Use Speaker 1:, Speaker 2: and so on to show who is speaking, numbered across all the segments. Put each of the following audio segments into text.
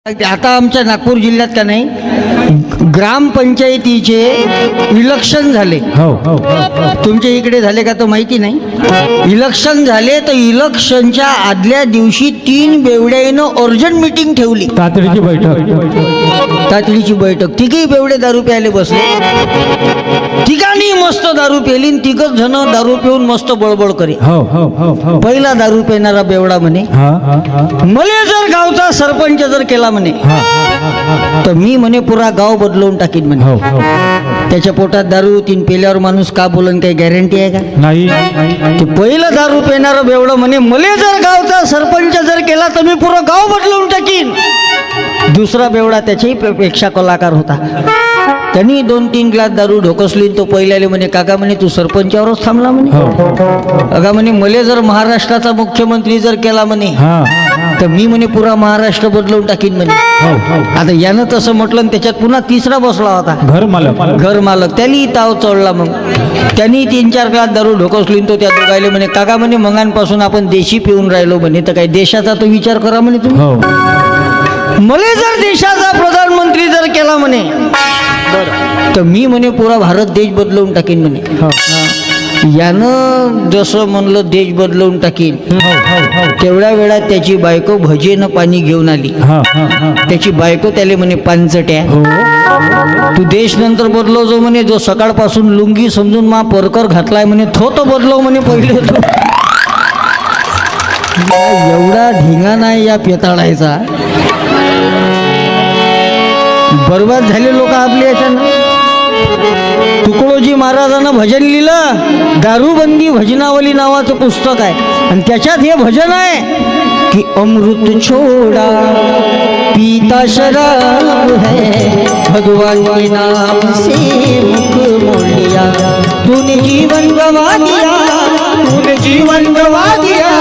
Speaker 1: आता आमच्या नागपूर जिल्ह्यात का नाही ग्रामपंचायतीचे इलेक्शन झाले. तुमच्या इकडे झाले का तो माहिती नाही. इलेक्शन झाले तर इलेक्शनच्या आदल्या दिवशी 3 बेवड्यानं अर्जंट मीटिंग ठेवली. तातडीची बैठक. तिघही बेवडे दारू प्यायले बसले. तिघांनी मस्त दारू पेली. तिघच जण दारू पिऊन मस्त बळबळ करे. पहिला दारू पिणारा बेवडा म्हणे मले जर गावचा सरपंच जर केला म्हणे तर मी म्हणे पुरा गाव बदलवून टाकीन म्हणे. त्याच्या पोटात दारू 3 पेल्यावर माणूस का बोलन, काही गॅरंटी आहे का? नाही. ते पहिलं दारू पिणारं बेवडं म्हणे मले जर गावचा सरपंच जर केला तर मी पुरं गाव बदलवून टाकीन. दुसरा बेवडा त्याच्याही पेक्षा कलाकार होता. त्यांनी 2-3 ग्लास दारू ढोकसली. तो पहिल्याले म्हणे काका म्हणे तू सरपंचावरच थांबला म्हणे. अगा म्हणे मले जर महाराष्ट्राचा मुख्यमंत्री जर केला म्हणे तर मी म्हणे पुरा महाराष्ट्र बदलवून टाकीन म्हणे. आता यानं तसं म्हटलं. त्याच्यात पुन्हा तिसरा बसला होता घर मालक. त्यांनी ताव चढला. मग त्यांनी 3-4 ग्लास दारू ढोकसली. तो त्या दोघायले म्हणे काका म्हणे मंगांपासून आपण देशी पिऊन राहिलो म्हणे तर काही देशाचा तो विचार करा म्हणे तुम्ही. मले जर देशाचा प्रधानमंत्री जर केला म्हणे तर मी म्हणे पुरा भारत देश बदलवून टाकीन म्हणे. यानं जसं म्हणलं देश बदलवून टाकीन तेवढ्या वेळात त्याची बायको भजेनं पाणी घेऊन आली. त्याची बायको त्याला म्हणे पांचट्या तू देश नंतर बदलव जो म्हणे. जो सकाळपासून लुंगी समजून मा परकर घातलाय म्हणे तो बदलव म्हणे पहिले. तो एवढा ढिंगा नाही या पेताळायचा. बर्बाद झाले लोक आपले याच्यानं. तुकडोजी महाराजांना भजन लिहिलं. दारूबंदी भजनावली नावाचं पुस्तक आहे आणि त्याच्यात हे भजन आहे की अमृत छोड़ा पीता शराब है भगवान के नाम से मुख मोड़ लिया तूने जीवन गवा दिया तूने जीवन गवा दिया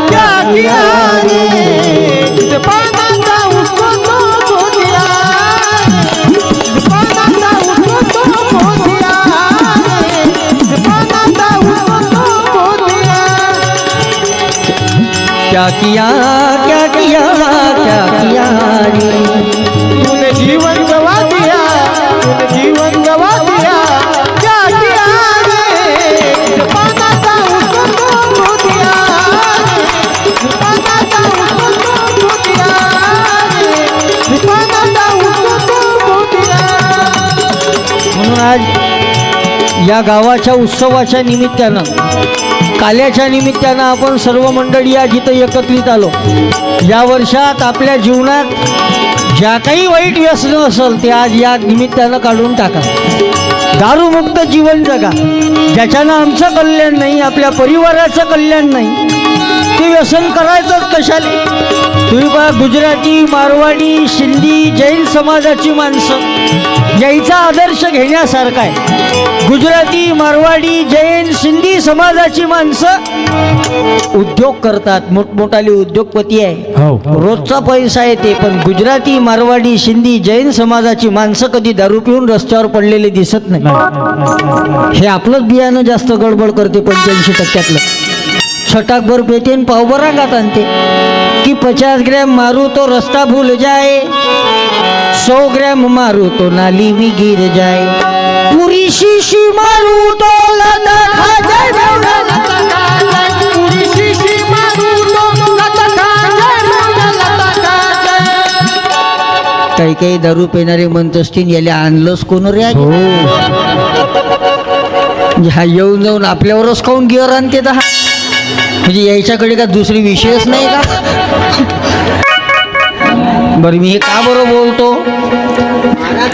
Speaker 1: क्या किया रे पाना था उसको तो खो दिया पाना था उसको तो खो दिया पाना था उसको तो खो दिया क्या किया क्या किया क्या किया रे तूने जीवन गवा दिया तूने जीवन गवा दिया क्या किया रे पाना था उसको तो खो दिया पाना था उसको तो खो दिया पाना था उसको तो खो दिया. म्हणून आज या गावाच्या उत्सवाच्या निमित्तानं काल्याच्या निमित्तानं आपण सर्व मंडळी आज इथं एकत्रित आलो. या वर्षात आपल्या जीवनात ज्या काही वाईट व्यसनं असेल ते आज या निमित्तानं काढून टाका. दारूमुक्त जीवन जगा. ज्याच्यानं आमचं कल्याण नाही, आपल्या परिवाराचं कल्याण नाही, ते व्यसन करायचंच कशाले. तुम्ही पहा गुजराती, मारवाडी, सिंधी, जैन समाजाची माणसं याचा आदर्श घेण्यासारखा आहे. गुजराती, मारवाडी, जैन, सिंधी समाजाची माणसं उद्योग करतात. मोठमोठाले उद्योगपती आहे. रोजचा पैसा येते. पण गुजराती, मारवाडी, सिंधी, जैन समाजाची माणसं कधी दारू पिऊन रस्त्यावर पडलेले दिसत नाही. हे आपलंच बियाणं जास्त गडबड करते. 85% छटाकभर पेते आणि पावभर गात आणते कि 50 ग्रॅम मारू तो रस्ता भूल जाए 100 ग्रॅम मारू तो नाली में गिर जाए पूरी शीशी मारू तो लता खा जाए पूरी शीशी मारू तो लता खा जाए. काही दारू पिणारे म्हणत असतील याला आणलंच कोण रे. हा येऊन जाऊन आपल्यावरच खाऊन गिअर आणते. म्हणजे याच्याकडे का दुसरी विषयच नाही का. बरं मी हे का बरं बोलतो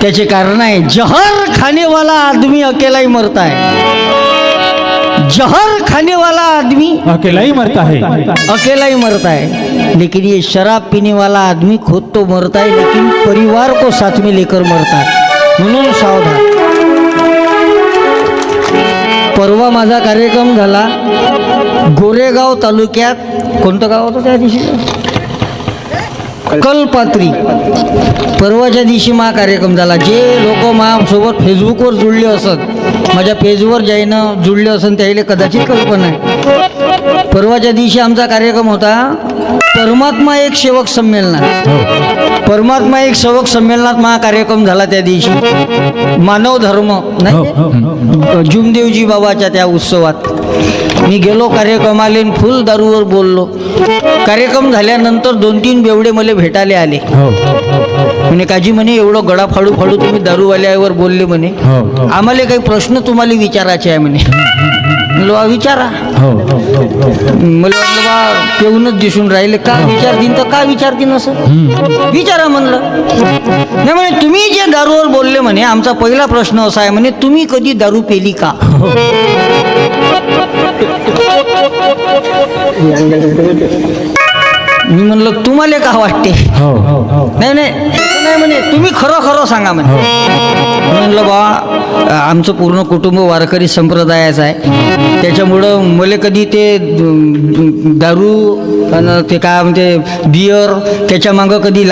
Speaker 1: त्याचे कारण आहे. जहर खाने वाला आदमी अकेला ही मरता है. जहर खाने वाला आदमी अकेला ही मरता है. अकेला ही मरता है. लेकिन ये शराब पीने वाला आदमी खुद तो मरता है लेकिन परिवार को साथ में लेकर मरता है. म्हणून सावधान. परवा माझा कार्यक्रम झाला गोरेगाव तालुक्यात. कोणतं गाव होतं त्या दिवशी? कलपात्री. परवाच्या दिवशी मा कार्यक्रम झाला. जे लोक माझ्यासोबत फेसबुकवर जुळले असत, माझ्या पेजवर ज्यानं जुळले असत त्याला कदाचित कल्पना आहे. परवाच्या दिवशी आमचा कार्यक्रम होता परमात्मा एक सेवक संमेलनात परमात्मा एक सेवक संमेलनात माझा कार्यक्रम झाला त्या दिवशी मानव धर्म नाही जुमदेवजी बाबाच्या त्या उत्सवात मी गेलो कार्यक्रमाले फुल दारूवर बोललो. कार्यक्रम झाल्यानंतर 2-3 बेवडे मला भेटायला आले. म्हणे काजी म्हणे एवढं गडा फाडू फाडू तुम्ही दारूवाल्यावर बोलले म्हणे, आम्हाला काही प्रश्न तुम्हाला विचारायचे आहे म्हणे. म्हणलं विचारा. मला वाटलं बा पेऊनच दिसून राहिले, का विचारतीन तर का विचारतीन असं विचारा म्हणलं. नाही म्हणे तुम्ही जे दारूवर बोलले म्हणे आमचा पहिला प्रश्न असा आहे म्हणे तुम्ही कधी दारू पेली का. मी म्हणलं तुम्हाला का वाटते. नाही नाही नाही म्हणे तुम्ही खरं खरं सांगा म्हणे. म्हणलं बा आमचं पूर्ण कुटुंब वारकरी संप्रदायाचं आहे, त्याच्यामुळं मला कधी ते दारू आणि ते काय म्हणते बियर त्याच्या मागं कधी